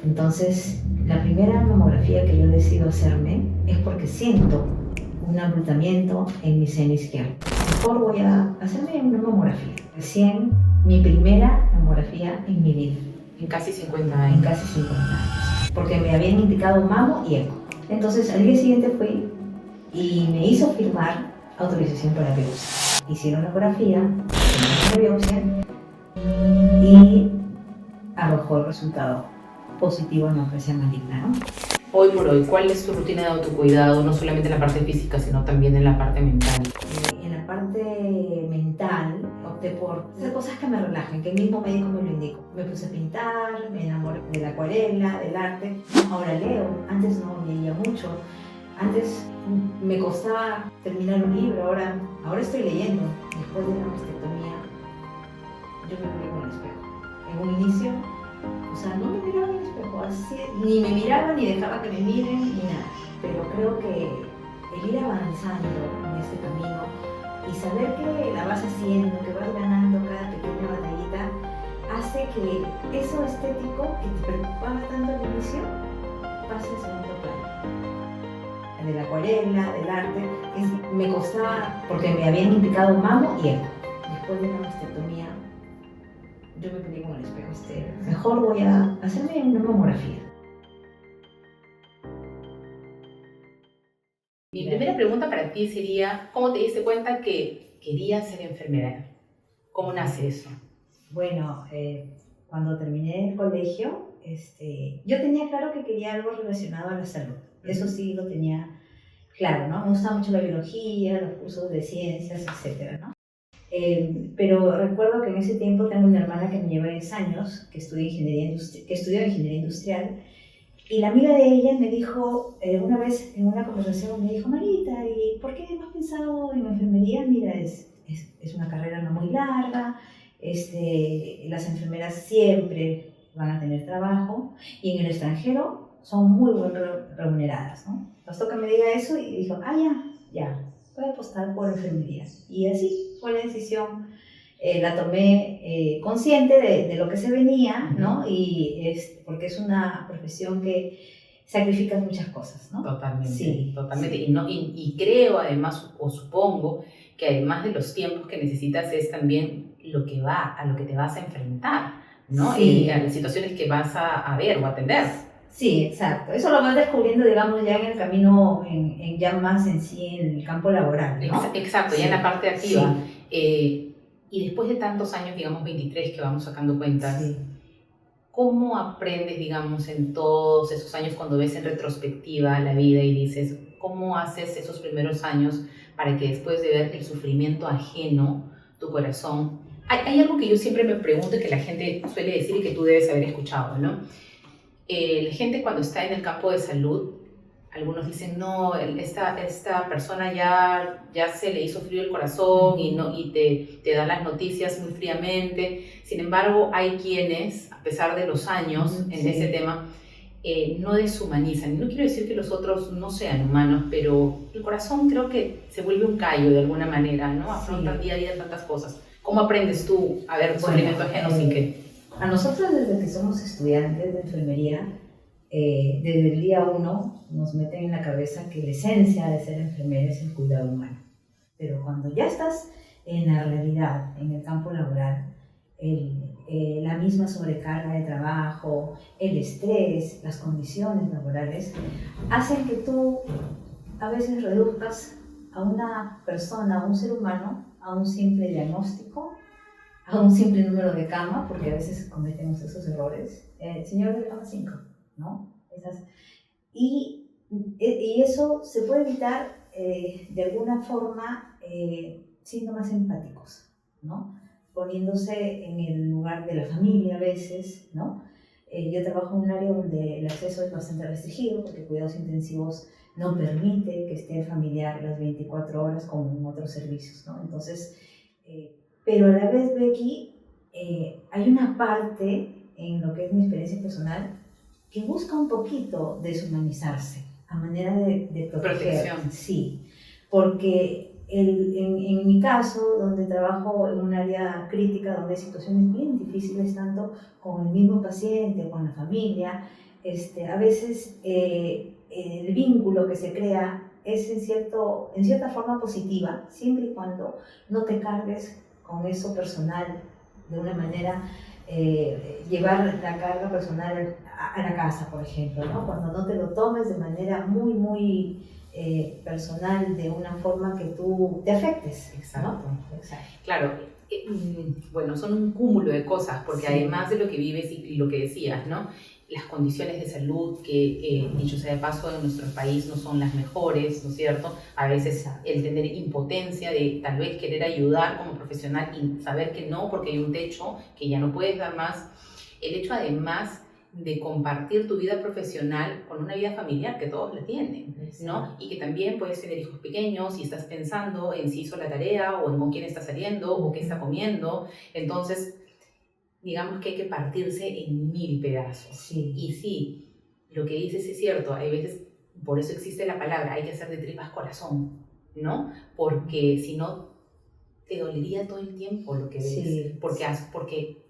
Entonces, la primera mamografía que yo decido hacerme es porque siento un abultamiento en mi seno izquierdo. Mejor voy a hacerme una mamografía. Recién mi primera mamografía en mi vida. En casi 50 años. En casi 50 años. Porque me habían indicado mamo y eco. Entonces, al día siguiente fui y me hizo firmar autorización para biopsia. Hicieron la ecografía, la biopsia y arrojó el resultado positivo en neoplasia maligna, ¿no? Hoy por hoy, ¿cuál es tu rutina de autocuidado? No solamente en la parte física, sino también en la parte mental. En la parte mental opté por hacer cosas que me relajen, que el mismo médico me lo indicó. Me puse a pintar, me enamoré de la acuarela, del arte. Ahora leo, antes no leía mucho. Antes me costaba terminar un libro, ahora estoy leyendo. Después de la mastectomía, yo me miré con el espejo. En un inicio, o sea, no me miraba en el espejo, así, ni me miraba, ni dejaba que me miren, ni nada. Pero creo que el ir avanzando en este camino y saber que la vas haciendo, que vas ganando cada pequeña batallita, hace que eso estético que te preocupaba tanto al inicio pase a segundo plano. De la acuarela, del arte, me costaba porque me habían indicado mamo y eco. Después de la mastectomía, yo me peleé con el espejo, mejor voy a hacerme una mamografía. Mi primera pregunta para ti sería, ¿cómo te diste cuenta que querías ser enfermera? ¿Cómo nace eso? Bueno, cuando terminé el colegio, yo tenía claro que quería algo relacionado a la salud. Eso sí lo tenía claro, ¿no? Me gustaba mucho la biología, los cursos de ciencias, etcétera, ¿no? Pero recuerdo que en ese tiempo tengo una hermana que me lleva 10 años, que estudió ingeniería industrial, y la amiga de ella me dijo, una vez en una conversación, me dijo, Marita, ¿y por qué no has pensado en enfermería? Mira, es una carrera no muy larga, las enfermeras siempre van a tener trabajo, y en el extranjero son muy bien remuneradas, ¿no? Bastó que me diga eso y dijo, ya, voy a apostar por enfermería. Y así fue la decisión. La tomé consciente de lo que se venía, ¿no? Y porque es una profesión que sacrifica muchas cosas, ¿no? Totalmente, sí, totalmente. Sí. Y creo además, o supongo, que además de los tiempos que necesitas es también a lo que te vas a enfrentar, ¿no? Sí. Y a las situaciones que vas a ver o atender. Sí, exacto. Eso lo vas descubriendo, digamos, ya en el camino, ya más en sí, en el campo laboral, ¿no? Exacto, sí. ya en la parte activa. Sí. Y después de tantos años, digamos 23 que vamos sacando cuentas, Sí. ¿cómo aprendes, digamos, en todos esos años cuando ves en retrospectiva la vida y dices, cómo haces esos primeros años para que después de ver el sufrimiento ajeno, tu corazón... Hay algo que yo siempre me pregunto y que la gente suele decir y que tú debes haber escuchado, ¿no? La gente cuando está en el campo de salud, algunos dicen, no, esta persona ya se le hizo frío el corazón y te da las noticias muy fríamente. Sin embargo, hay quienes, a pesar de los años en Sí. ese tema, no deshumanizan. Y no quiero decir que los otros no sean humanos, pero el corazón creo que se vuelve un callo de alguna manera, ¿no? Afrontan día a día tantas cosas. ¿Cómo aprendes tú a ver sufrimiento ajeno sin que...? A nosotros, desde que somos estudiantes de enfermería, desde el día 1 nos meten en la cabeza que la esencia de ser enfermera es el cuidado humano. Pero cuando ya estás en la realidad, en el campo laboral, la misma sobrecarga de trabajo, el estrés, las condiciones laborales, hacen que tú a veces reduzcas a una persona, a un ser humano, a un simple diagnóstico, a un simple número de cama, porque a veces cometemos esos errores. Señor de cama 5, ¿no? Y eso se puede evitar de alguna forma siendo más empáticos, ¿no? Poniéndose en el lugar de la familia a veces, ¿no? Yo trabajo en un área donde el acceso es bastante restringido porque cuidados intensivos no permite que esté el familiar las 24 horas como en otros servicios, ¿no? Entonces, pero a la vez, Becky, hay una parte en lo que es mi experiencia personal que busca un poquito deshumanizarse a manera de Protección. Sí, porque en mi caso, donde trabajo en un área crítica, donde hay situaciones bien difíciles, tanto con el mismo paciente o con la familia, a veces el vínculo que se crea es en cierta forma positiva, siempre y cuando no te cargues con eso personal de una manera, llevar la carga personal a la casa, por ejemplo, ¿no? Cuando no te lo tomes de manera muy, muy personal, de una forma que tú te afectes. Exacto. ¿No? Exacto. Claro, bueno, son un cúmulo de cosas, porque Sí. Además de lo que vives y lo que decías, ¿no? Las condiciones de salud que, dicho sea de paso, en nuestro país no son las mejores, ¿no es cierto? A veces el tener impotencia de tal vez querer ayudar como profesional y saber que no, porque hay un techo que ya no puedes dar más. El hecho además de compartir tu vida profesional con una vida familiar que todos la tienen, ¿no? Y que también puedes tener hijos pequeños y estás pensando en si hizo la tarea o en con quién está saliendo o qué está comiendo. Entonces, digamos que hay que partirse en 1000 pedazos. Sí. Y sí, lo que dices es cierto, hay veces, por eso existe la palabra, hay que hacer de tripas corazón, ¿no? Porque si no, te dolería todo el tiempo lo que ves. Sí. Porque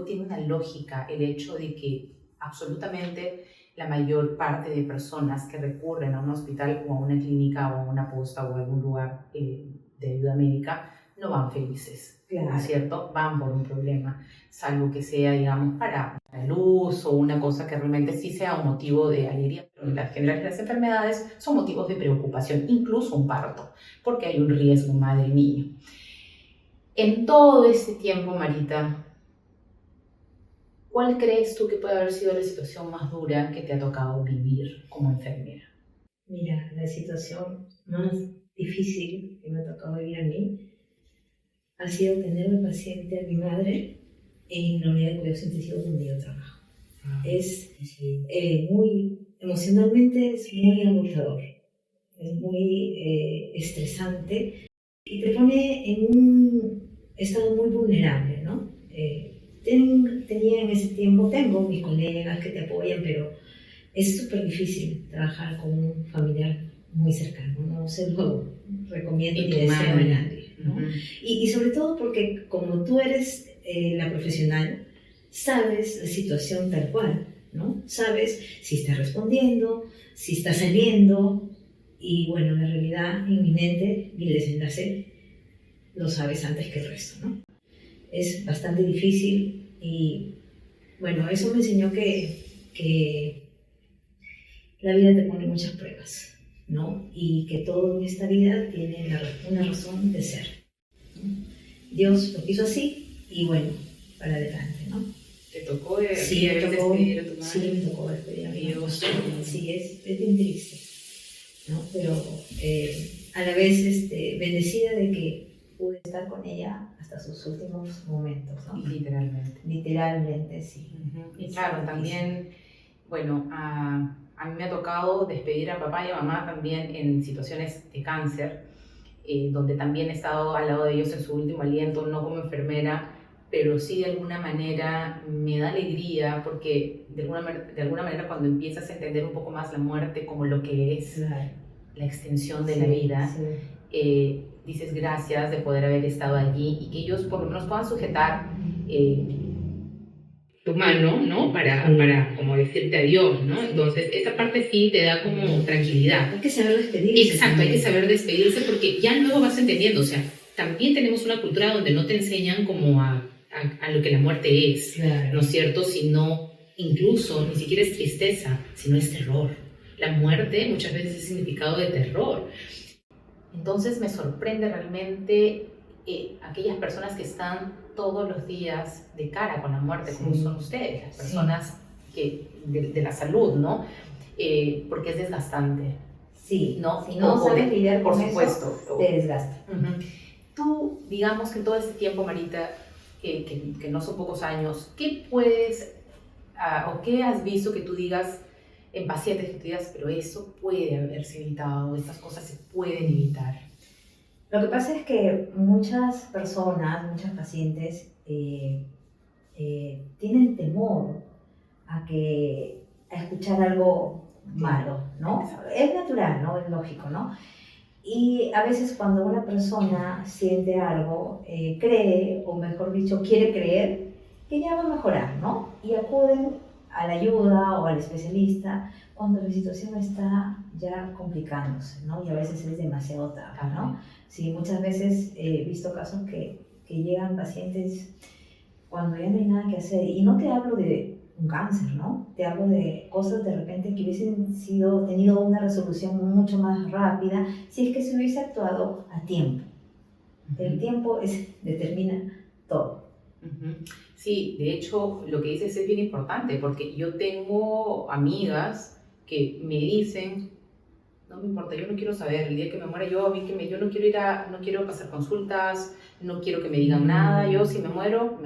tiene una lógica el hecho de que absolutamente la mayor parte de personas que recurren a un hospital o a una clínica o a una posta o a algún lugar de ayuda médica no van felices, Claro. ¿no es cierto? Van por un problema, salvo que sea, digamos, para la luz o una cosa que realmente sí sea un motivo de alegría. Pero en general las enfermedades son motivos de preocupación, incluso un parto, porque hay un riesgo madre-niño. En todo este tiempo, Marita, ¿cuál crees tú que puede haber sido la situación más dura que te ha tocado vivir como enfermera? Mira, la situación más difícil que me ha tocado vivir a mí ha sido tener de paciente a mi madre en la unidad de cuidados intensivos donde yo trabajo. Es muy, emocionalmente es muy agotador, es muy estresante y te pone en un estado muy vulnerable, ¿no? Tenía en ese tiempo, tengo mis colegas que te apoyan, pero es súper difícil trabajar con un familiar muy cercano, no se lo recomiendo ni deseo a nadie, ¿no? Y sobre todo porque como tú eres la profesional, sabes la situación tal cual, ¿no? Sabes si está respondiendo, si está saliendo, y bueno, la realidad inminente y el desenlace lo sabes antes que el resto, ¿no? Es bastante difícil y bueno, eso me enseñó que la vida te pone muchas pruebas, ¿no? Y que todo en esta vida tiene una razón de ser, ¿no? Dios lo quiso así y bueno, para adelante, ¿no? ¿Te tocó despedir a tu madre? Sí, me tocó despedir a mi madre. Sí, es bien triste, ¿no? Pero a la vez bendecida de que pude estar con ella hasta sus últimos momentos, ¿no? Literalmente. Literalmente, sí. Y claro, también, bueno, a mí me ha tocado despedir a papá y a mamá también en situaciones de cáncer, donde también he estado al lado de ellos en su último aliento, no como enfermera, pero sí de alguna manera me da alegría porque de alguna manera cuando empiezas a entender un poco más la muerte como lo que es la extensión de la vida, dices gracias de poder haber estado allí y que ellos por lo menos puedan sujetar tu mano, ¿no? Para como decirte adiós, ¿no? Entonces, esa parte sí te da como tranquilidad. Hay que saber despedirse. Exacto, hay que saber despedirse porque ya luego vas entendiendo, o sea, también tenemos una cultura donde no te enseñan como a lo que la muerte es, ¿no es cierto? Sino, incluso, ni siquiera es tristeza, sino es terror. La muerte muchas veces es significado de terror. Entonces me sorprende realmente aquellas personas que están todos los días de cara con la muerte, como son ustedes, las personas de la salud, ¿no? Porque es desgastante. Sí, ¿no? Si no sabes lidiar con eso, te desgasta. Tú, digamos que en todo este tiempo, Marita, que no son pocos años, ¿qué puedes o qué has visto que tú digas en pacientes que tú digas, pero eso puede haberse evitado, estas cosas se pueden evitar? Lo que pasa es que muchas personas, muchos pacientes tienen temor a escuchar algo malo, ¿no? Es natural, ¿no? Es lógico, ¿no? Y a veces cuando una persona siente algo, cree, o mejor dicho, quiere creer, que ya va a mejorar, ¿no? Y acuden a la ayuda o al especialista cuando la situación está ya complicándose, ¿no? Y a veces es demasiado tarde, ¿no? Sí, muchas veces he visto casos que llegan pacientes cuando ya no hay nada que hacer. Y no te hablo de un cáncer, ¿no? Te hablo de cosas de repente que hubiesen tenido una resolución mucho más rápida si es que se hubiese actuado a tiempo. El tiempo determina todo. Sí, de hecho, lo que dices es bien importante, porque yo tengo amigas que me dicen, no me importa, yo no quiero saber, el día que me muera yo, yo no quiero no quiero pasar consultas, no quiero que me digan nada, yo si me muero,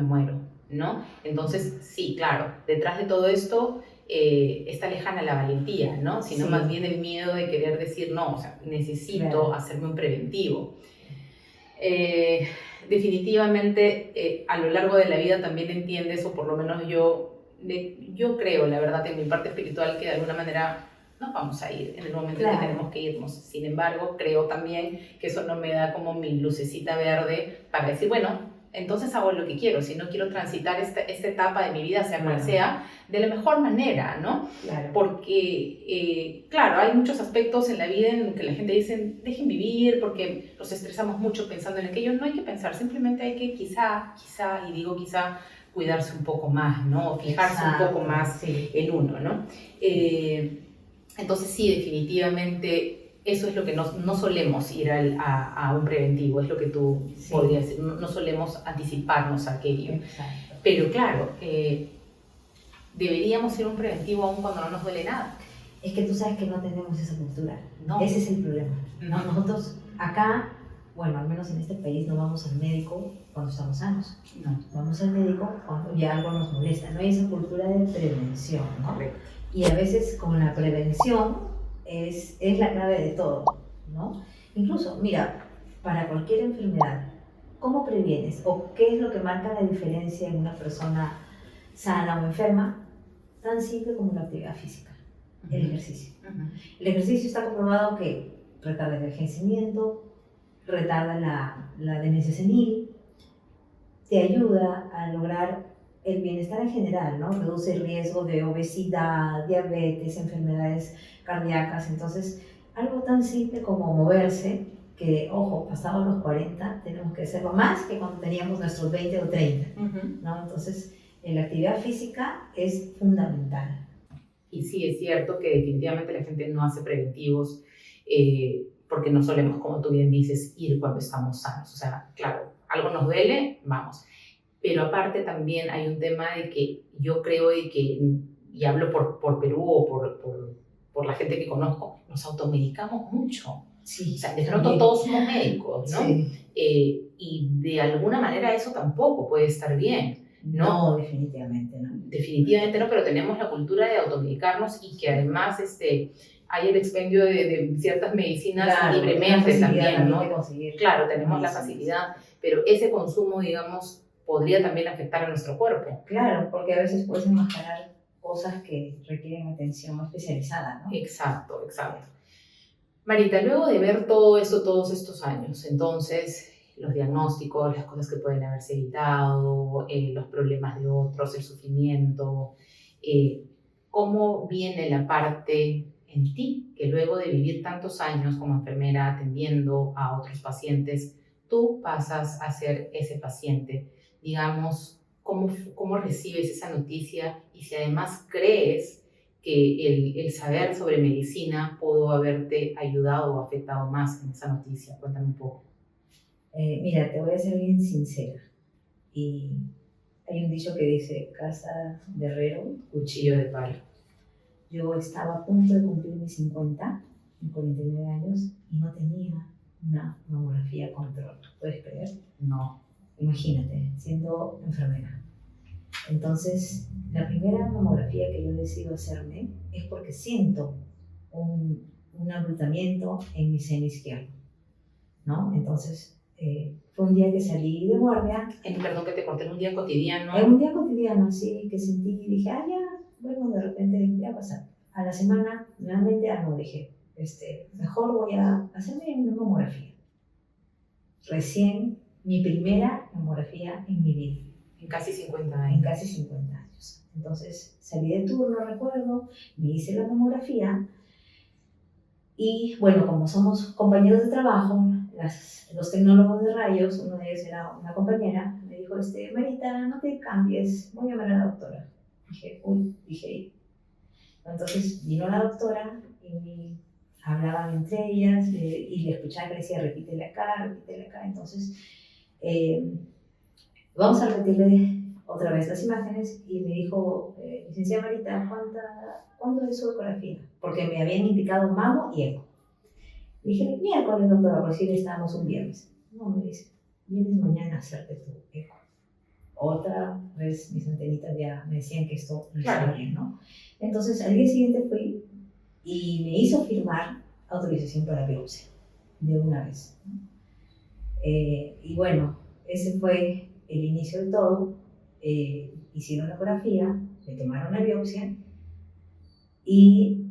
¿no? Entonces, sí, claro, detrás de todo esto está lejana la valentía, ¿no? Sino más bien el miedo de querer decir, no, o sea, necesito hacerme un preventivo. Definitivamente a lo largo de la vida también entiendes, o por lo menos yo creo, la verdad, en mi parte espiritual, que de alguna manera nos vamos a ir en el momento en que tenemos que irnos. Sin embargo, creo también que eso no me da como mi lucecita verde para decir, bueno, entonces hago lo que quiero. Si no quiero transitar esta etapa de mi vida, sea cual sea, de la mejor manera, ¿no? Porque, claro, hay muchos aspectos en la vida en que la gente dice, dejen vivir, porque los estresamos mucho pensando en aquello. No hay que pensar, simplemente hay que quizá, y digo quizá, cuidarse un poco más, ¿no? Fijarse un poco más en uno, ¿no? Entonces sí, definitivamente eso es lo que no solemos ir a un preventivo, es lo que tú podrías decir, no solemos anticiparnos a aquello. Exacto. Pero claro, deberíamos ir a un preventivo aún cuando no nos duele nada. Es que tú sabes que no tenemos esa cultura, no. Ese es el problema. ¿No? Nosotros acá, bueno, al menos en este país, no vamos al médico cuando estamos sanos. No. Vamos al médico cuando ya algo nos molesta. No hay esa cultura de prevención, ¿no? Correcto. Y a veces con la prevención es la clave de todo, ¿no? Incluso, mira, para cualquier enfermedad, ¿cómo previenes? ¿O qué es lo que marca la diferencia en una persona sana o enferma? Tan simple como la actividad física, el ejercicio. El ejercicio está comprobado que retarda el envejecimiento, retarda la demencia senil, te ayuda a lograr el bienestar en general, ¿no? Reduce el riesgo de obesidad, diabetes, enfermedades cardíacas. Entonces, algo tan simple como moverse, que, ojo, pasados los 40 tenemos que hacerlo más que cuando teníamos nuestros 20 o 30, ¿no? Entonces, la actividad física es fundamental. Y sí, es cierto que definitivamente la gente no hace preventivos porque no solemos, como tú bien dices, ir cuando estamos sanos. O sea, claro, algo nos duele, vamos. Pero aparte también hay un tema de que yo creo de que, y hablo por Perú o por la gente que conozco, nos automedicamos mucho. Sí, o sea, de pronto todos somos médicos, ¿no? Sí. Y de alguna manera eso tampoco puede estar bien, ¿no? No, definitivamente no. Definitivamente no, pero tenemos la cultura de automedicarnos y que además hay el expendio de ciertas medicinas libremente también, ¿no? Claro, tenemos la facilidad, pero ese consumo, digamos, podría también afectar a nuestro cuerpo. Claro, porque a veces puedes enmascarar cosas que requieren atención especializada, ¿no? Exacto, exacto. Marita, luego de ver todo esto, todos estos años, entonces, los diagnósticos, las cosas que pueden haberse evitado, los problemas de otros, el sufrimiento, ¿cómo viene la parte en ti que luego de vivir tantos años como enfermera atendiendo a otros pacientes, tú pasas a ser ese paciente? Digamos, ¿cómo recibes esa noticia? Y si además crees que el saber sobre medicina pudo haberte ayudado o afectado más en esa noticia. Cuéntame un poco. Mira, te voy a ser bien sincera. Y hay un dicho que dice, casa de herrero, cuchillo de palo. Yo estaba a punto de cumplir mis 49 años, y no tenía una mamografía control. ¿Puedes creer? No. Imagínate, siendo enfermera. Entonces, la primera mamografía que yo decido hacerme es porque siento un abultamiento en mi seno izquierdo, ¿no? Entonces, fue un día que salí de guardia. Perdón que te corté, en un día cotidiano. En un día cotidiano, sí, que sentí y dije, ya, bueno, de repente ya pasa. A la semana, nuevamente, no, dije, mejor voy a hacerme una mamografía. Recién, mi primera mamografía en mi vida. En casi 50 años. En casi 50 años. años. Entonces salí de turno, recuerdo, me hice la mamografía y bueno, como somos compañeros de trabajo, los tecnólogos de rayos, uno de ellos era una compañera, me dijo, Marita, no te cambies, voy a llamar a la doctora. Dije, uy, dije, entonces vino la doctora y hablaban entre ellas y le escuchaba que le decía, repítele acá, entonces vamos a repetirle otra vez las imágenes y me dijo, licenciada Marita, ¿cuándo es su ecografía? Porque me habían indicado mamo y eco. Dije, miércoles, doctora, por si estábamos un viernes. No, me dice, vienes mañana a hacerte tu eco. Otra vez mis antenitas ya me decían que esto no estaba bien, ¿no? Entonces al día siguiente fui y me hizo firmar autorización para biopsia de una vez, ¿no? Y bueno, ese fue el inicio de todo. Hicieron la ecografía, me tomaron la biopsia y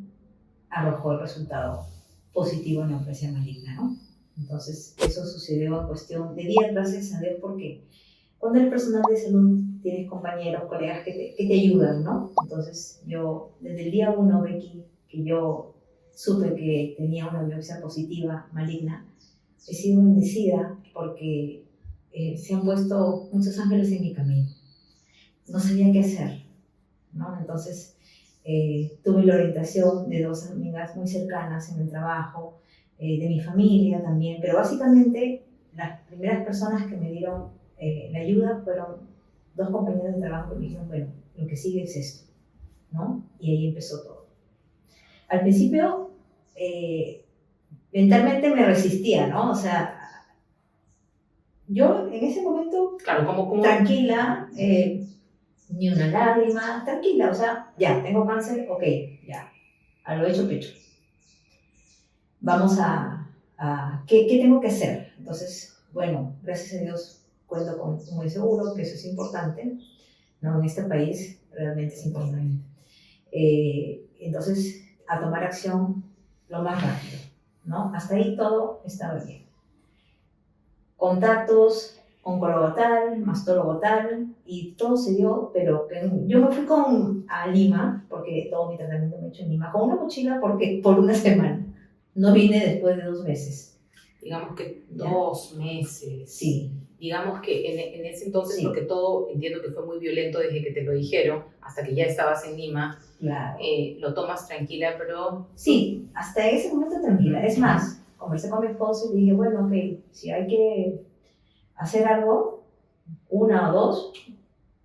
arrojó el resultado positivo en neoplasia maligna, ¿no? Entonces eso sucedió en cuestión de días, gracias a Dios, porque cuando eres personal de salud tienes compañeros, colegas que te ayudan, ¿no? Entonces yo desde el día 1, Becky, que yo supe que tenía una biopsia positiva maligna, he sido bendecida porque se han puesto muchos ángeles en mi camino. No sabía qué hacer, ¿no? Entonces tuve la orientación de dos amigas muy cercanas en el trabajo, de mi familia también, pero básicamente las primeras personas que me dieron la ayuda fueron dos compañeros de trabajo que me dijeron, bueno, lo que sigue es esto, ¿no? Y ahí empezó todo. Al principio, mentalmente me resistía, ¿no? O sea, yo en ese momento, Claro, como tranquila, ni una lágrima, tranquila, o sea, ya, tengo cáncer, ok, ya, a lo hecho pecho. Vamos ¿qué tengo que hacer? Entonces, bueno, gracias a Dios cuento con un buen seguro, que eso es importante, ¿no? En este país realmente es importante. Entonces, a tomar acción lo más rápido, ¿no? Hasta ahí todo estaba bien. Contactos, oncólogo tal, mastólogo tal, y todo se dio, pero yo me fui a Lima, porque todo mi tratamiento me he hecho en Lima, con una mochila por una semana. No vine después de 2 meses. Digamos que ¿Ya? 2 meses. Sí. Digamos que en ese entonces, Sí. porque todo entiendo que fue muy violento desde que te lo dijeron hasta que ya estabas en Lima, Claro. Lo tomas tranquila, pero... Sí, hasta ese momento tranquila. Es más, conversé con mi esposo y dije, bueno, ok, si hay que hacer algo, 1 o 2,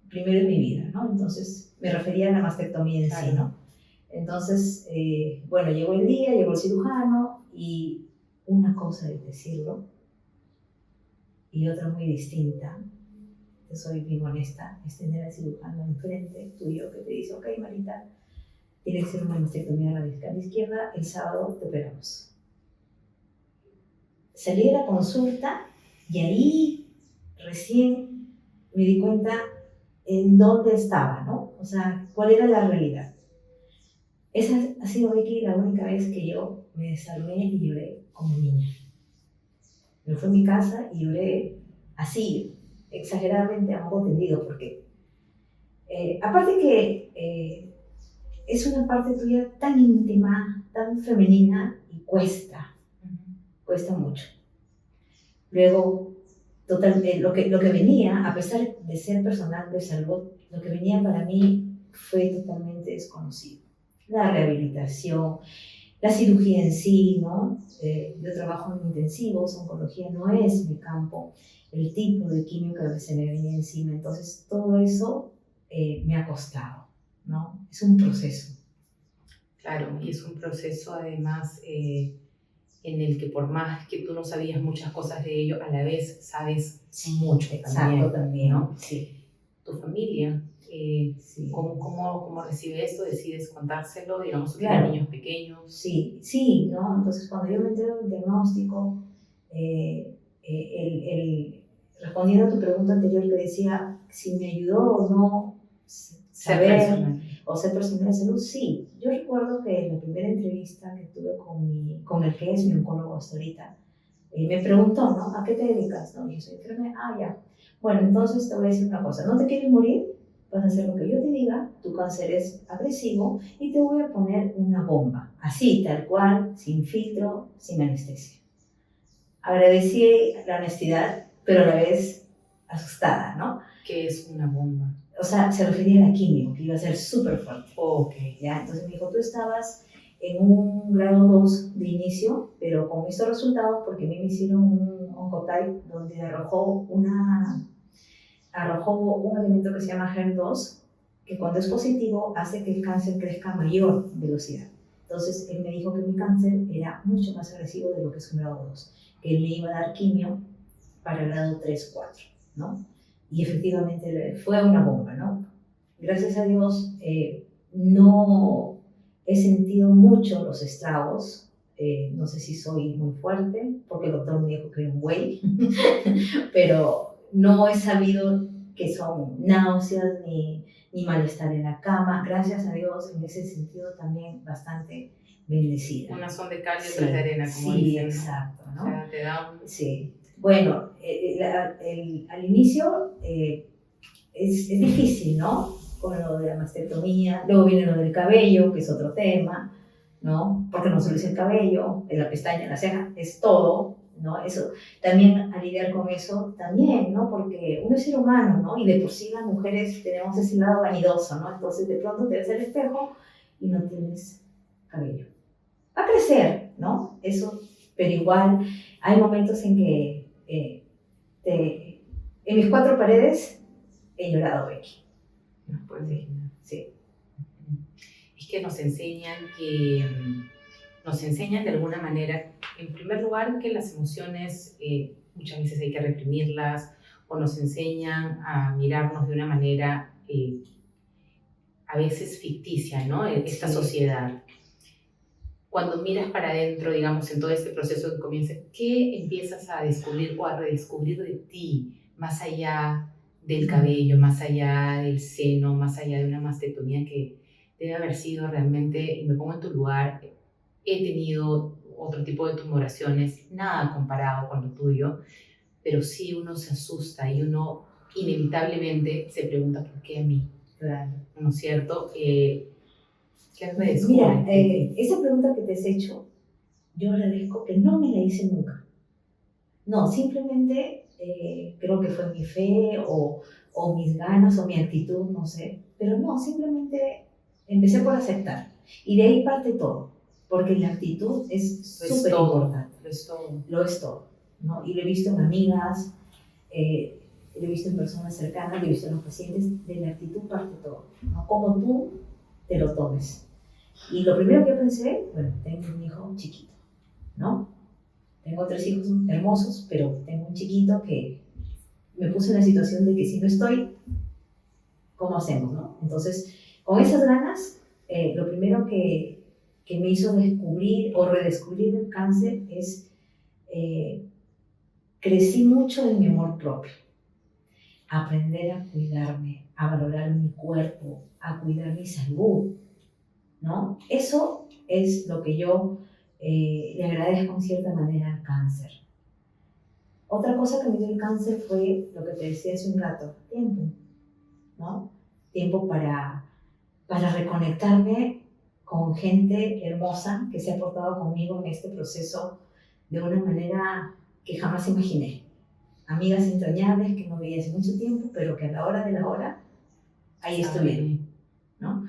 primero en mi vida, ¿no? Entonces me refería a la mastectomía en Claro. sí, ¿no? Entonces, bueno, llegó el día, llegó el cirujano y una cosa es decirlo y otra muy distinta, que soy bien honesta, es tener al cirujano enfrente tuyo que te dice, ok, Marita, tiene que ser una mastectomía radical izquierda, el sábado te operamos. Salí de la consulta y ahí recién me di cuenta en dónde estaba, ¿no? O sea, cuál era la realidad. Esa ha sido, Becky, la única vez que yo me desarmé y lloré como niña. Me fui a mi casa y lloré así, exageradamente a modo tendido, porque aparte que es una parte tuya tan íntima, tan femenina y cuesta mucho. Luego, lo que venía, a pesar de ser personal de salud, lo que venía para mí fue totalmente desconocido. La rehabilitación, la cirugía en sí, ¿no? Yo trabajo en intensivos, oncología no es mi campo, el tipo de quimio que se me venía encima, entonces todo eso me ha costado, ¿no? Es un proceso. Claro, y es un proceso además en el que por más que tú no sabías muchas cosas de ello, a la vez sabes mucho. Exacto, también, ¿no? Sí. Tu familia, Sí. ¿cómo recibe esto? ¿Decides contárselo? Digamos, Claro. niños pequeños. Sí, ¿no? Entonces cuando yo me entero del diagnóstico, respondiendo a tu pregunta anterior que decía si me ayudó o no saber o ser personal de salud, sí. Yo recuerdo que en la primera entrevista que tuve con el que es mi oncólogo hasta ahorita, me preguntó, ¿no? ¿A qué te dedicas? No, yo soy enfermera. Ah, ya. Bueno, entonces te voy a decir una cosa. ¿No te quieres morir? vas a hacer lo que yo te diga, tu cáncer es agresivo y te voy a poner una bomba, así, tal cual, sin filtro, sin anestesia. Agradecí la honestidad, pero a la vez asustada, ¿no? ¿Qué es una bomba? O sea, se refería a la quimio, que iba a ser súper fuerte. Ok. ¿Ya? Entonces me dijo, tú estabas en un grado 2 de inicio, pero con estos resultados, porque a mí me hicieron un oncotype donde arrojó un elemento que se llama HER2, que cuando es positivo hace que el cáncer crezca a mayor velocidad. Entonces él me dijo que mi cáncer era mucho más agresivo de lo que es un grado 2, que él me iba a dar quimio para el grado 3-4, ¿no? Y efectivamente fue una bomba, ¿no? Gracias a Dios no he sentido mucho los estragos. No sé si soy muy fuerte, porque el doctor me dijo que era un güey, pero no he sabido que son náuseas ni malestar en la cama. Gracias a Dios, en ese sentido también bastante bendecida. Unas son de cal y otras de arena, como sí, dicen, ¿no? Exacto, ¿no? O sea, te da un... Sí. Bueno, al inicio es difícil, ¿no? Con lo de la mastectomía, luego viene lo del cabello, que es otro tema, ¿no? Porque no solo es el cabello, es la pestaña, la ceja, es todo, ¿no? Eso, también a lidiar con eso, también, ¿no? Porque uno es ser humano, ¿no? Y de por sí las mujeres tenemos ese lado vanidoso, ¿no? Entonces de pronto te ves al espejo y no tienes cabello. Va a crecer, ¿no? Eso, pero igual hay momentos en que en mis 4 paredes he llorado, Becky. No puedes imaginar. Sí. Es que nos enseñan de alguna manera, en primer lugar, que las emociones muchas veces hay que reprimirlas, o nos enseñan a mirarnos de una manera a veces ficticia, ¿no? Esta sociedad. Cuando miras para adentro, digamos, en todo este proceso que comienza, ¿qué empiezas a descubrir o a redescubrir de ti, más allá del cabello, más allá del seno, más allá de una mastectomía que debe haber sido realmente, y me pongo en tu lugar, he tenido otro tipo de tumoraciones, nada comparado con lo tuyo, pero sí uno se asusta y uno inevitablemente se pregunta, ¿por qué a mí? Claro. ¿No es cierto? Mira, esa pregunta que te has hecho, yo agradezco que no me la hice nunca. No, simplemente creo que fue mi fe o mis ganas o mi actitud, no sé. Pero no, simplemente empecé por aceptar. Y de ahí parte todo, porque la actitud es súper importante. Lo es todo. Lo es todo, ¿no? Y lo he visto en amigas, lo he visto en personas cercanas, lo he visto en los pacientes. De la actitud parte todo, ¿no? Como tú te lo tomes. Y lo primero que pensé, bueno, tengo un hijo chiquito, ¿no? Tengo 3 hijos hermosos, pero tengo un chiquito que me puse en la situación de que si no estoy, ¿cómo hacemos, no? Entonces, con esas ganas, lo primero que me hizo descubrir o redescubrir el cáncer es, crecí mucho en mi amor propio. Aprender a cuidarme, a valorar mi cuerpo, a cuidar mi salud, ¿no? Eso es lo que yo le agradezco en cierta manera al cáncer. Otra cosa que me dio el cáncer fue lo que te decía hace un rato, tiempo, ¿no? Tiempo para reconectarme con gente hermosa que se ha portado conmigo en este proceso de una manera que jamás imaginé. Amigas entrañables que no veía hace mucho tiempo, pero que a la hora de la hora, ahí estuvieron, ¿no?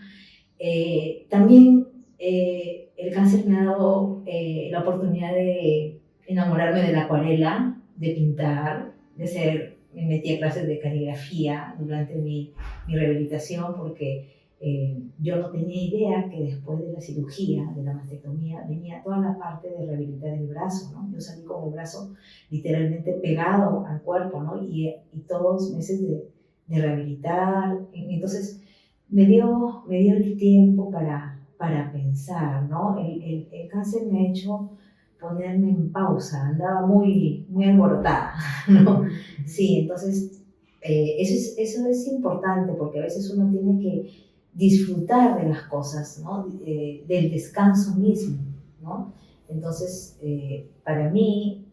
También el cáncer me ha dado la oportunidad de enamorarme de la acuarela, de pintar, me metí a clases de caligrafía durante mi rehabilitación porque yo no tenía idea que después de la cirugía, de la mastectomía, venía toda la parte de rehabilitar el brazo, ¿no? Yo salí con el brazo literalmente pegado al cuerpo, ¿no? Y todos meses de rehabilitar. Entonces, me dio el tiempo para pensar, ¿no? El cáncer me ha hecho ponerme en pausa, andaba muy alborotada, ¿no? Sí, entonces eso es importante porque a veces uno tiene que disfrutar de las cosas, ¿no? Del descanso mismo, ¿no? Entonces, para mí,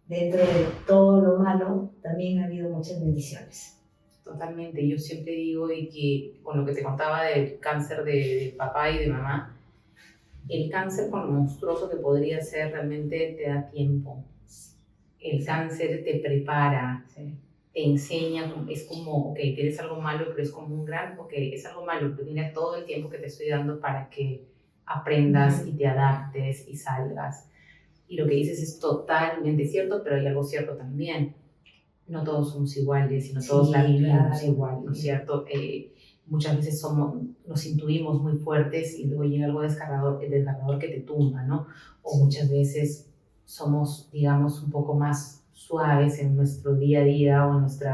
dentro de todo lo malo, también ha habido muchas bendiciones. Totalmente. Yo siempre digo y que con lo que te contaba del cáncer de papá y de mamá, el cáncer con lo monstruoso que podría ser realmente te da tiempo. El cáncer te prepara, Sí. te enseña, es como, ok, tienes algo malo, pero es como un gran, ok, es algo malo, pero mira todo el tiempo que te estoy dando para que aprendas y te adaptes y salgas. Y lo que dices es totalmente cierto, pero hay algo cierto también. No todos somos iguales y no todos la Sí, vivimos claro. igual, ¿no es cierto? Muchas veces nos intuimos muy fuertes y luego llega algo desgarrador que te tumba, ¿no? O muchas veces somos, digamos, un poco más suaves en nuestro día a día o en nuestro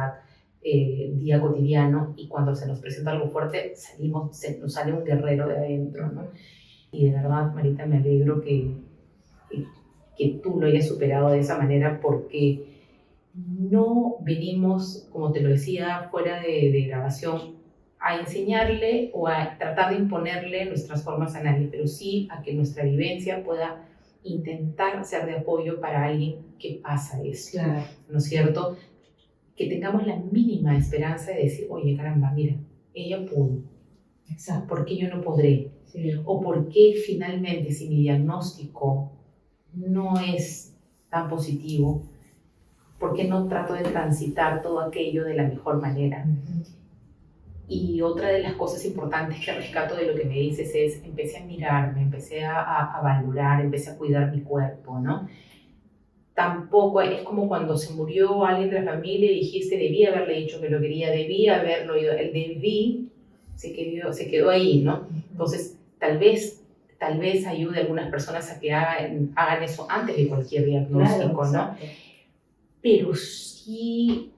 día cotidiano y cuando se nos presenta algo fuerte nos sale un guerrero de adentro, ¿no? Y de verdad, Marita, me alegro que tú lo hayas superado de esa manera porque no venimos, como te lo decía fuera de grabación, a enseñarle o a tratar de imponerle nuestras formas a nadie, pero sí a que nuestra vivencia pueda intentar ser de apoyo para alguien que pasa esto, Claro. ¿no es cierto? Que tengamos la mínima esperanza de decir, oye, caramba, mira, ella pudo, Exacto. ¿por qué yo no podré? Sí. O por qué finalmente si mi diagnóstico no es tan positivo, ¿por qué no trato de transitar todo aquello de la mejor manera? Y otra de las cosas importantes que rescato de lo que me dices es, empecé a mirarme, empecé a valorar, empecé a cuidar mi cuerpo, ¿no? Tampoco es como cuando se murió alguien de la familia y dijiste, debí haberle dicho que lo quería, debí haberlo oído. El debí se quedó ahí, ¿no? Entonces, tal vez ayude a algunas personas a que hagan eso antes de cualquier diagnóstico, Claro, ¿no? Pero sí,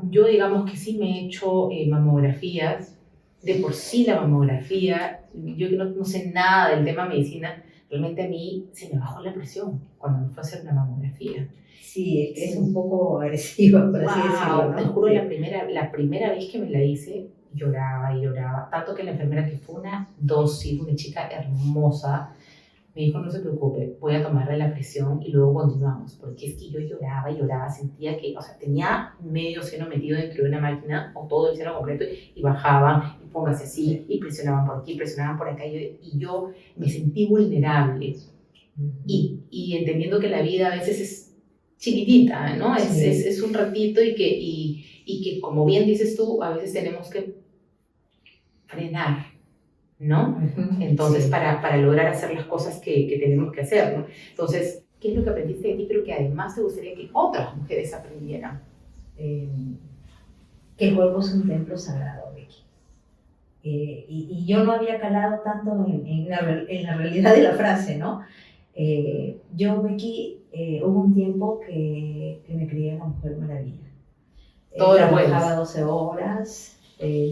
yo digamos que sí me he hecho mamografías. De por sí la mamografía, yo que no sé nada del tema medicina, realmente a mí se me bajó la presión cuando me fue a hacer una mamografía. Sí, es que es un poco agresiva, por así decirlo, Wow, te ¿no? juro, Sí. la primera vez que me la hice, lloraba y lloraba. Tanto que la enfermera, que fue una dosis, una chica hermosa, me dijo, no se preocupe, voy a tomarle la presión y luego continuamos, porque es que yo lloraba y lloraba, sentía que, o sea, tenía medio seno metido dentro de una máquina, o todo el seno completo, y bajaban, y póngase así, y presionaban por aquí, presionaban por acá, y yo me sentí vulnerable, y entendiendo que la vida a veces es chiquitita, ¿no? Sí. Es un ratito y que, como bien dices tú, a veces tenemos que frenar, ¿no? Entonces, Sí. para lograr hacer las cosas que tenemos que hacer, ¿no? Entonces, ¿qué es lo que aprendiste de ti, pero que además te gustaría que otras mujeres aprendieran? Que el cuerpo es un templo sagrado, Becky. Y yo no había calado tanto en la realidad de la frase, ¿no? Yo, Becky, hubo un tiempo que me creía la Mujer Maravilla. Todos los Trabajaba jueves. 12 horas,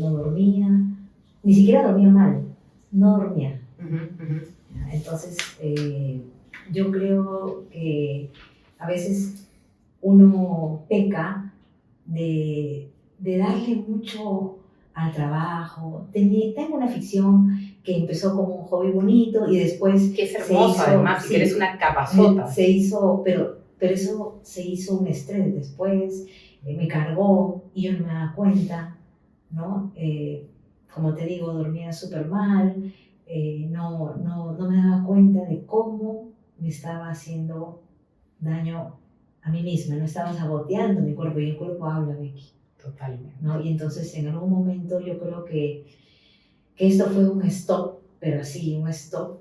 no dormía, ni siquiera dormía mal, no dormía. Entonces, yo creo que a veces uno peca de darle mucho al trabajo. Tengo una afición que empezó como un hobby bonito y después que es hermoso, además, y que eres una capazota. se hizo, pero eso se hizo un estrés después, me cargó y yo no me daba cuenta, ¿no? Como te digo, dormía súper mal, no me daba cuenta de cómo me estaba haciendo daño a mí misma, no estaba saboteando mi cuerpo y el cuerpo habla, Becky. Totalmente. ¿No? Y entonces en algún momento yo creo que esto fue un stop, pero así, un stop.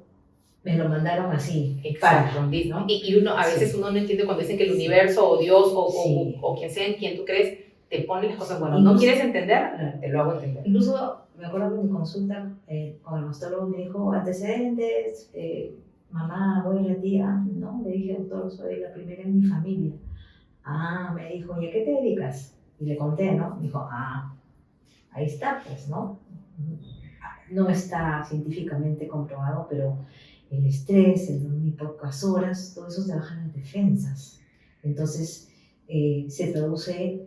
Me lo mandaron así. Exacto, ¿no? Y uno, a veces uno no entiende cuando dicen que el universo o Dios o quien sea en quien tú crees te pone las cosas buenas. ¿No quieres entender? Te lo hago entender. Incluso me acuerdo que en mi consulta con el mastólogo me dijo antecedentes, mamá, abuela, tía. No, le dije, doctor, soy la primera en mi familia. Me dijo, ¿y a qué te dedicas? Y le conté, ¿no? Me dijo, ahí está, pues, ¿no? No está científicamente comprobado, pero el estrés, el dormir pocas horas, todo eso te baja las defensas. Entonces, se traduce,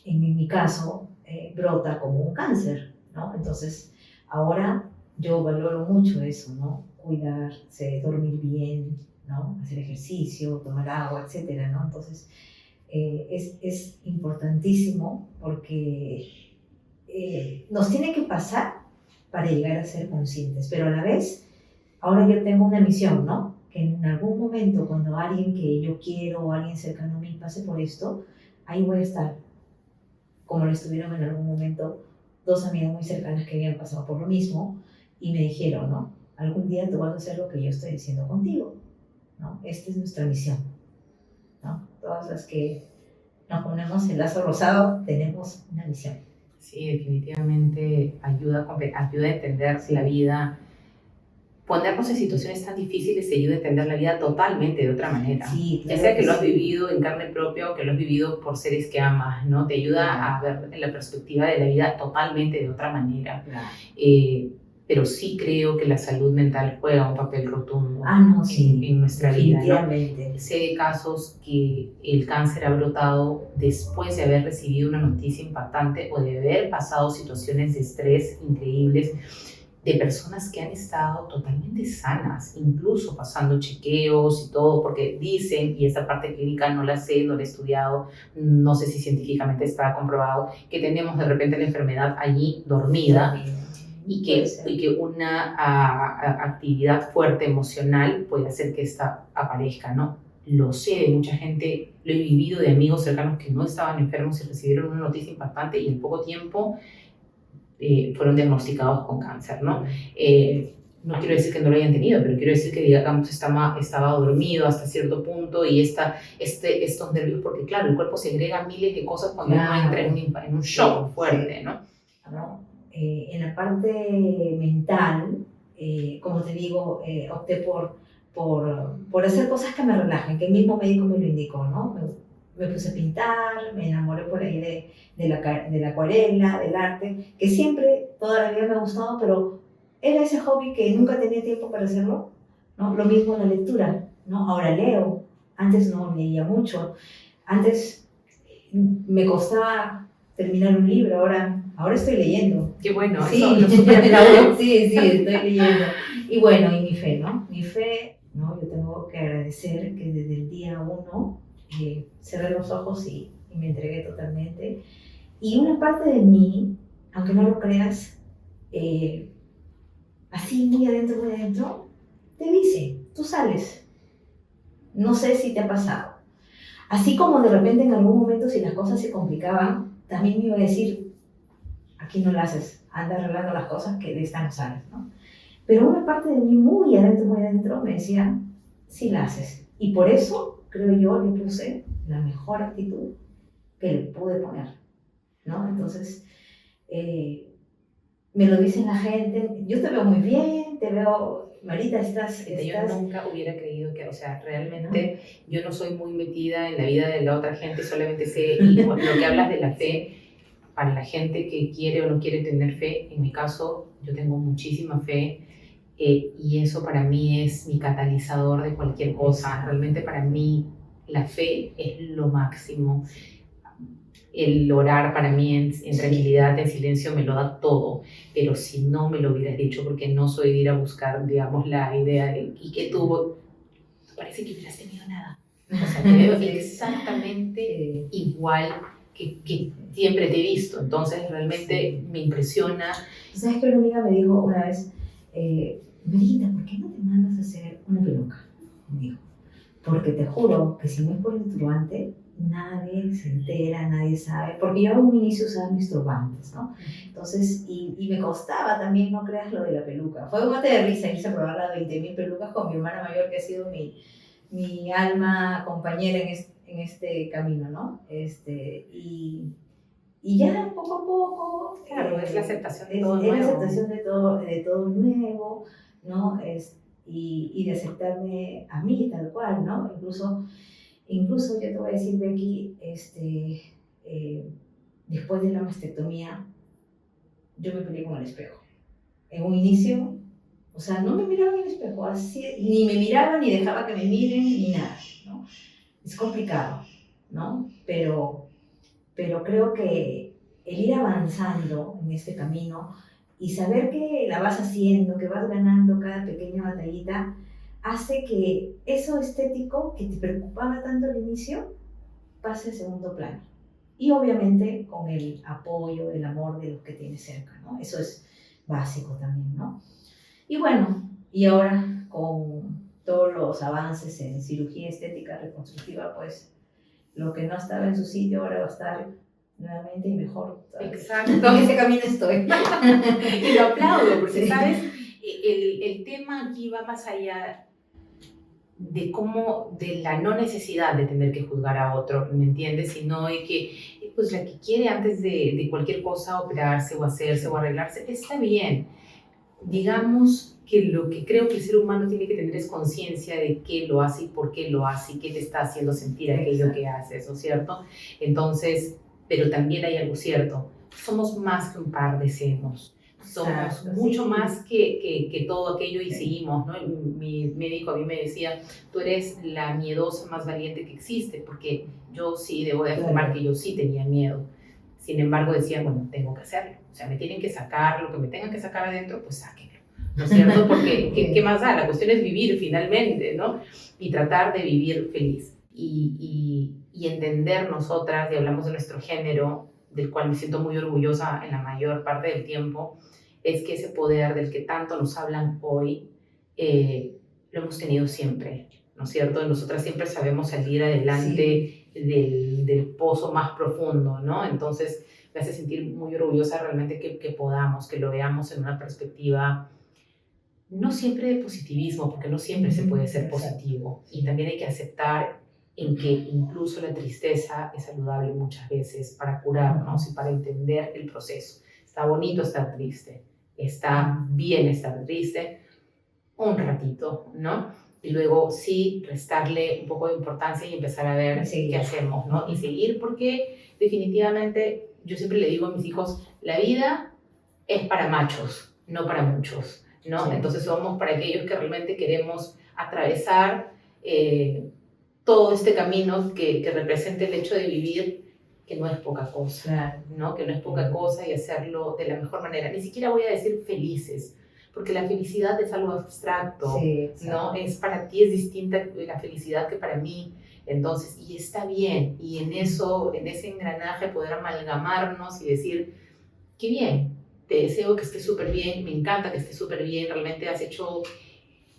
en mi caso, brota como un cáncer, ¿no? Entonces, ahora yo valoro mucho eso, ¿no? Cuidarse, dormir bien, ¿no? Hacer ejercicio, tomar agua, etcétera, ¿no? Entonces, es importantísimo porque nos tiene que pasar para llegar a ser conscientes, pero a la vez, ahora yo tengo una misión, ¿no? Que en algún momento, cuando alguien que yo quiero o alguien cercano a mí pase por esto, ahí voy a estar, como lo estuvieron en algún momento dos amigas muy cercanas que habían pasado por lo mismo y me dijeron, ¿no? Algún día tú vas a hacer lo que yo estoy diciendo contigo, ¿no? Esta es nuestra misión, ¿no? Todas las que nos ponemos el lazo rosado tenemos una misión. Sí, definitivamente ayuda a entender la vida. Ponernos en situaciones tan difíciles te ayuda a entender la vida totalmente de otra manera. Sí, claro, ya sea que lo has sí. vivido en carne propia o que lo has vivido por seres que amas, ¿no? Te ayuda a ver la perspectiva de la vida totalmente de otra manera. Claro. Pero sí creo que la salud mental juega un papel rotundo en nuestra vida, ¿no? Sé de casos que el cáncer ha brotado después de haber recibido una noticia impactante o de haber pasado situaciones de estrés increíbles, de personas que han estado totalmente sanas, incluso pasando chequeos y todo, porque dicen, y esta parte clínica no la sé, no la he estudiado, no sé si científicamente está comprobado, que tenemos de repente la enfermedad allí dormida y que una actividad fuerte emocional puede hacer que esta aparezca, ¿no? Lo sé de mucha gente, lo he vivido de amigos cercanos que no estaban enfermos y recibieron una noticia impactante y en poco tiempo fueron diagnosticados con cáncer, ¿no? No quiero decir que no lo hayan tenido, pero quiero decir que, digamos, estaba dormido hasta cierto punto y estos nervios, porque claro, el cuerpo segrega miles de cosas cuando uno entra en un shock fuerte, ¿no? En la parte mental, como te digo, opté por hacer cosas que me relajen, que el mismo médico me lo indicó, ¿no? Me puse a pintar, me enamoré por ahí de la acuarela, del arte, que siempre, toda la vida me ha gustado, pero era ese hobby que nunca tenía tiempo para hacerlo, ¿no? Lo mismo la lectura, ¿no? Ahora leo, antes no leía mucho, antes me costaba terminar un libro, ahora estoy leyendo. Qué bueno, sí, eso lo super aplaudo. Sí, estoy leyendo. Y bueno, y mi fe, ¿no? Mi fe, ¿no? Yo tengo que agradecer que desde el día 1 cerré los ojos y me entregué totalmente. Y una parte de mí, aunque no lo creas, así muy adentro, te dice, tú sales. No sé si te ha pasado. Así como de repente en algún momento si las cosas se complicaban, también me iba a decir, aquí no la haces, anda arreglando las cosas que de esta no sales, ¿no? Pero una parte de mí muy adentro me decía, sí la haces. Y por eso, creo yo, le puse la mejor actitud que le pude poner, ¿no? Entonces, me lo dicen la gente, yo te veo muy bien, te veo, Marita, estás... Yo nunca hubiera creído que, o sea, realmente yo no soy muy metida en la vida de la otra gente, solamente sé, y lo que hablas de la fe, para la gente que quiere o no quiere tener fe, en mi caso, yo tengo muchísima fe, y eso para mí es mi catalizador de cualquier cosa. Realmente para mí la fe es lo máximo. El orar para mí en tranquilidad, en silencio, me lo da todo. Pero si no me lo hubieras dicho, porque no soy de ir a buscar, digamos, la idea de ¿y qué tuvo? Parece que hubieras tenido nada. O sea, te veo exactamente igual que siempre te he visto. Entonces, realmente me impresiona. ¿Sabes qué? Una amiga me dijo una vez, Marita, ¿por qué no te mandas a hacer una peluca? Me dijo, porque te juro que si no es por el turbante, nadie se entera, nadie sabe, porque yo en un inicio usaba mis turbantes, ¿no? Entonces, y me costaba también, no creas, lo de la peluca. Fue un mate de risa irse a probar las 20.000 pelucas con mi hermana mayor, que ha sido mi alma compañera en este camino, ¿no? Y ya poco a poco... Claro, es la aceptación de todo nuevo. Es la aceptación de todo nuevo, ¿no? Y de aceptarme a mí tal cual, ¿no? Incluso yo te voy a decir, Becky, después de la mastectomía, yo me peleé con el espejo. En un inicio, o sea, no me miraba en el espejo, así, ni me miraba, ni dejaba que me miren, ni nada, ¿no? Es complicado, ¿no? Pero creo que el ir avanzando en este camino y saber que la vas haciendo, que vas ganando cada pequeña batallita, hace que eso estético que te preocupaba tanto al inicio pase a segundo plano. Y obviamente con el apoyo, el amor de los que tienes cerca, ¿no? Eso es básico también, ¿no? Y bueno, y ahora con todos los avances en cirugía estética reconstructiva, pues lo que no estaba en su sitio ahora va a estar nuevamente y mejor. Exacto. En ese camino estoy. Y lo aplaudo, porque, Sí. ¿sabes? El tema aquí va más allá de cómo, de la no necesidad de tener que juzgar a otro, ¿me entiendes? Sino de que, pues, la que quiere antes de cualquier cosa operarse o hacerse o arreglarse, está bien. Digamos que lo que creo que el ser humano tiene que tener es conciencia de qué lo hace y por qué lo hace y qué te está haciendo sentir aquello que haces, ¿no es cierto? Entonces, pero también hay algo cierto, somos más que un par de senos, somos Exacto, mucho sí. más que todo aquello y Sí. seguimos, ¿no? Mi médico a mí me decía, tú eres la miedosa más valiente que existe, porque yo sí debo de afirmar Claro. que yo sí tenía miedo. Sin embargo, decía, bueno, tengo que hacerlo. O sea, me tienen que sacar lo que me tengan que sacar adentro, pues sáquenlo. ¿No es cierto? Porque, ¿qué más da? La cuestión es vivir finalmente, ¿no? Y tratar de vivir feliz. Y entender nosotras, y hablamos de nuestro género, del cual me siento muy orgullosa en la mayor parte del tiempo, es que ese poder del que tanto nos hablan hoy, lo hemos tenido siempre, ¿no es cierto? Nosotras siempre sabemos salir adelante del pozo más profundo, ¿no? Entonces me hace sentir muy orgullosa realmente que podamos, que lo veamos en una perspectiva no siempre de positivismo, porque no siempre se puede ser positivo. Y también hay que aceptar en que incluso la tristeza es saludable muchas veces para curarnos y para entender el proceso. Está bonito estar triste, está bien estar triste un ratito, ¿no? Y luego sí restarle un poco de importancia y empezar a ver qué hacemos, ¿no? Y seguir, porque definitivamente yo siempre le digo a mis hijos, la vida es para machos, no para muchos, ¿no? Sí. Entonces somos para aquellos que realmente queremos atravesar todo este camino que representa el hecho de vivir, que no es poca cosa, Claro. ¿no? Que no es poca cosa y hacerlo de la mejor manera. Ni siquiera voy a decir felices, porque la felicidad es algo abstracto, ¿no? Es para ti es distinta la felicidad que para mí. Entonces, y está bien, y en eso, en ese engranaje poder amalgamarnos y decir, qué bien, te deseo que estés súper bien, me encanta que estés súper bien, realmente has hecho,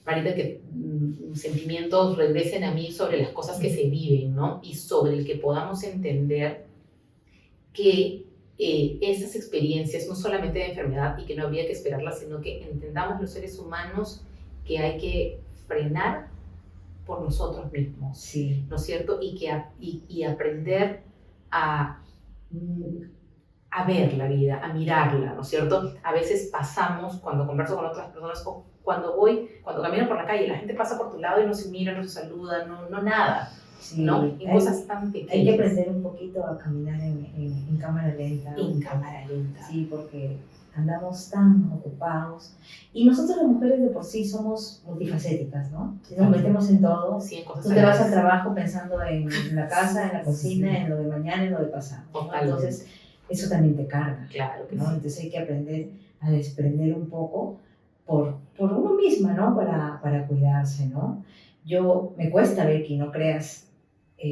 Marita, que sentimientos regresen a mí sobre las cosas que se viven, ¿no? Y sobre el que podamos entender que esas experiencias no solamente de enfermedad y que no habría que esperarlas, sino que entendamos los seres humanos que hay que frenar por nosotros mismos, ¿no es cierto? Y aprender a ver la vida, a mirarla, ¿no es cierto? A veces pasamos, cuando converso con otras personas, o cuando camino por la calle, la gente pasa por tu lado y no se mira, no se saluda, no nada. Sí, ¿no? En cosas tan pequeñas. Hay que aprender un poquito a caminar en cámara lenta. En cámara lenta. Sí, porque andamos tan ocupados. Y nosotros las mujeres de por sí somos multifacéticas, ¿no? Nos metemos en todo. Sí, en cosas Tú te vas al trabajo pensando en la casa, en la cocina, en lo de mañana, en lo de pasado, ¿no? Entonces, eso también te carga. Claro que ¿no? sí. Entonces hay que aprender a desprender un poco por uno misma, ¿no? Para cuidarse, ¿no? Me cuesta, Becky, no creas,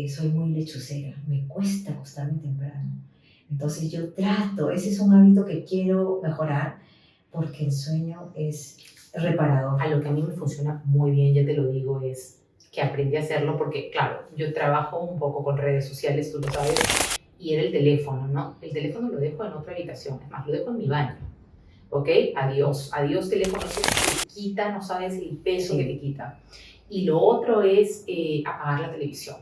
soy muy lechucera, me cuesta acostarme temprano. Entonces yo trato, ese es un hábito que quiero mejorar porque el sueño es reparador. A lo que a mí me funciona muy bien, ya te lo digo, es que aprendí a hacerlo porque, claro, yo trabajo un poco con redes sociales, tú lo sabes, y era el teléfono, ¿no? El teléfono lo dejo en otra habitación, es más, lo dejo en mi baño, ¿ok? Adiós teléfono, eso te quita, no sabes el peso que te quita. Y lo otro es apagar la televisión.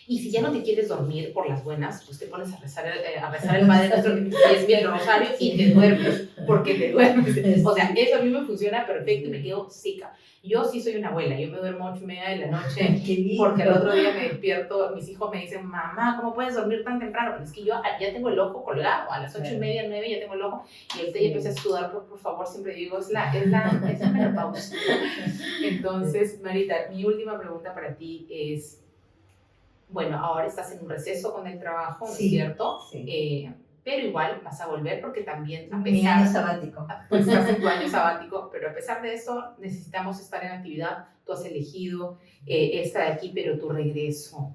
Y si ya no te quieres dormir por las buenas, pues te pones a rezar el Padre Nuestro que es bien rosario y te duermes, porque te duermes. O sea, eso a mí me funciona perfecto y me quedo seca. Yo sí soy una abuela, yo me duermo 8:30 de la noche porque el otro día me despierto, mis hijos me dicen, mamá, ¿cómo puedes dormir tan temprano? Pero es que yo ya tengo el ojo colgado, a las 8:30, 9 ya tengo el ojo y ahorita ya empecé a sudar, por favor, siempre digo, es la menopausia. Entonces, Marita, mi última pregunta para ti es, bueno, ahora estás en un receso con el trabajo, ¿no es cierto? Sí. Pero igual vas a volver porque también, a pesar... Mi año sabático. Pues estás en tu año sabático, pero a pesar de eso necesitamos estar en actividad. Tú has elegido esta de aquí, pero tu regreso.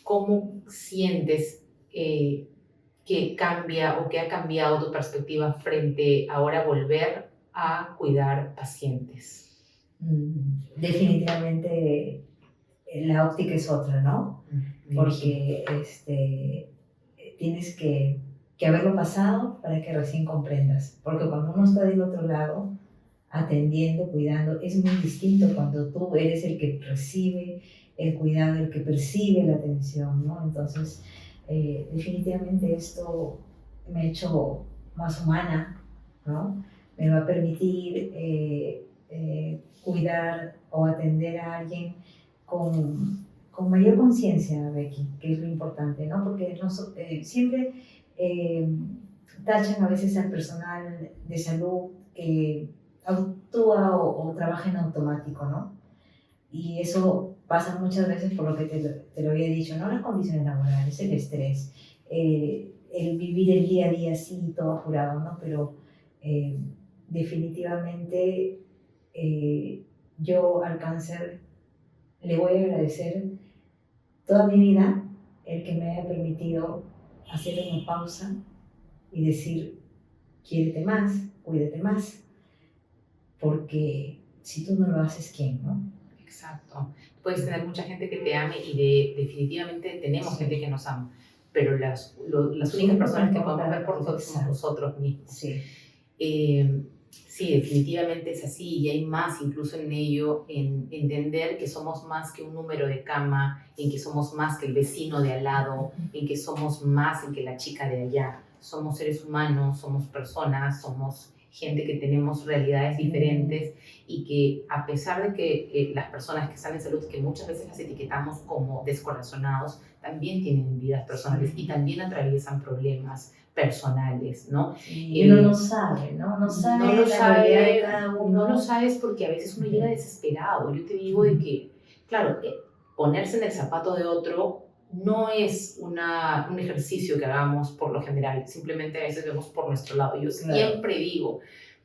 ¿cómo sientes que cambia o que ha cambiado tu perspectiva frente a ahora volver a cuidar pacientes? Definitivamente la óptica es otra, ¿no? Porque tienes que haberlo pasado para que recién comprendas. Porque cuando uno está del otro lado, atendiendo, cuidando, es muy distinto cuando tú eres el que recibe el cuidado, el que percibe la atención, ¿no? Entonces, definitivamente esto me ha hecho más humana, ¿no? Me va a permitir cuidar o atender a alguien con mayor conciencia, Becky, que es lo importante, ¿no? Porque siempre tachan a veces al personal de salud que actúa o trabaja en automático, ¿no? Y eso pasa muchas veces por lo que te lo había dicho, ¿no? Las condiciones laborales, el estrés, el vivir el día a día así, todo apurado, ¿no? Pero definitivamente yo al cáncer le voy a agradecer toda mi vida el que me haya permitido hacer una pausa y decir, quiérete más, cuídate más, porque si tú no lo haces, ¿quién, no? Exacto. Puedes tener mucha gente que te ame y definitivamente tenemos gente que nos ama, pero las únicas personas que podemos ver por nosotros somos nosotros mismos. Sí. Sí, definitivamente es así y hay más incluso en ello, en entender que somos más que un número de cama, en que somos más que el vecino de al lado, en que somos más que la chica de allá. Somos seres humanos, somos personas, somos gente que tenemos realidades diferentes y que a pesar de que las personas que están en salud, que muchas veces las etiquetamos como descorazonados, también tienen vidas personales y también atraviesan problemas personales, ¿no? Y uno no sabe, ¿no? No sabe la realidad de cada uno. No lo sabes porque a veces uno llega desesperado. Yo te digo de que, claro, ponerse en el zapato de otro no es un ejercicio que hagamos por lo general, simplemente a veces vemos por nuestro lado. Yo siempre digo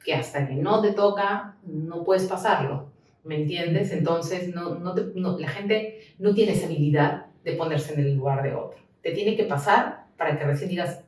que hasta que no te toca, no puedes pasarlo, ¿me entiendes? Entonces, la gente no tiene esa habilidad de ponerse en el lugar de otro. Te tiene que pasar para que recién digas,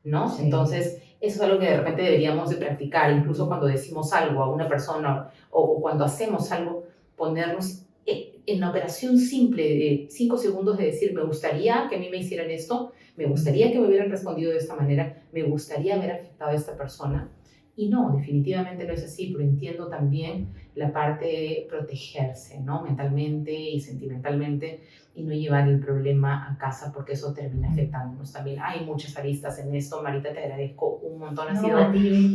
¿no? Sí. Entonces, eso es algo que de repente deberíamos de practicar, incluso cuando decimos algo a una persona o cuando hacemos algo, ponernos en la operación simple de 5 segundos de decir, me gustaría que a mí me hicieran esto, me gustaría que me hubieran respondido de esta manera, me gustaría haber afectado a esta persona. Y no, definitivamente no es así, pero entiendo también la parte de protegerse, ¿no? Mentalmente y sentimentalmente, y no llevar el problema a casa porque eso termina afectándonos también. Hay muchas aristas en esto. Marita, te agradezco un montón. Ha sido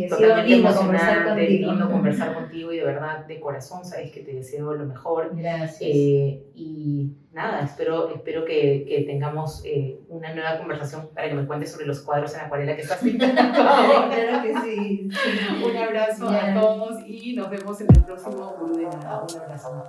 totalmente emocionante, lindo conversar contigo y de verdad, de corazón, sabes que te deseo lo mejor. Gracias. Y nada, espero que tengamos una nueva conversación para que me cuentes sobre los cuadros en acuarela que estás pintando. Claro que sí. Un abrazo a todos y nos vemos en el próximo Gurú de Nada. Un abrazo.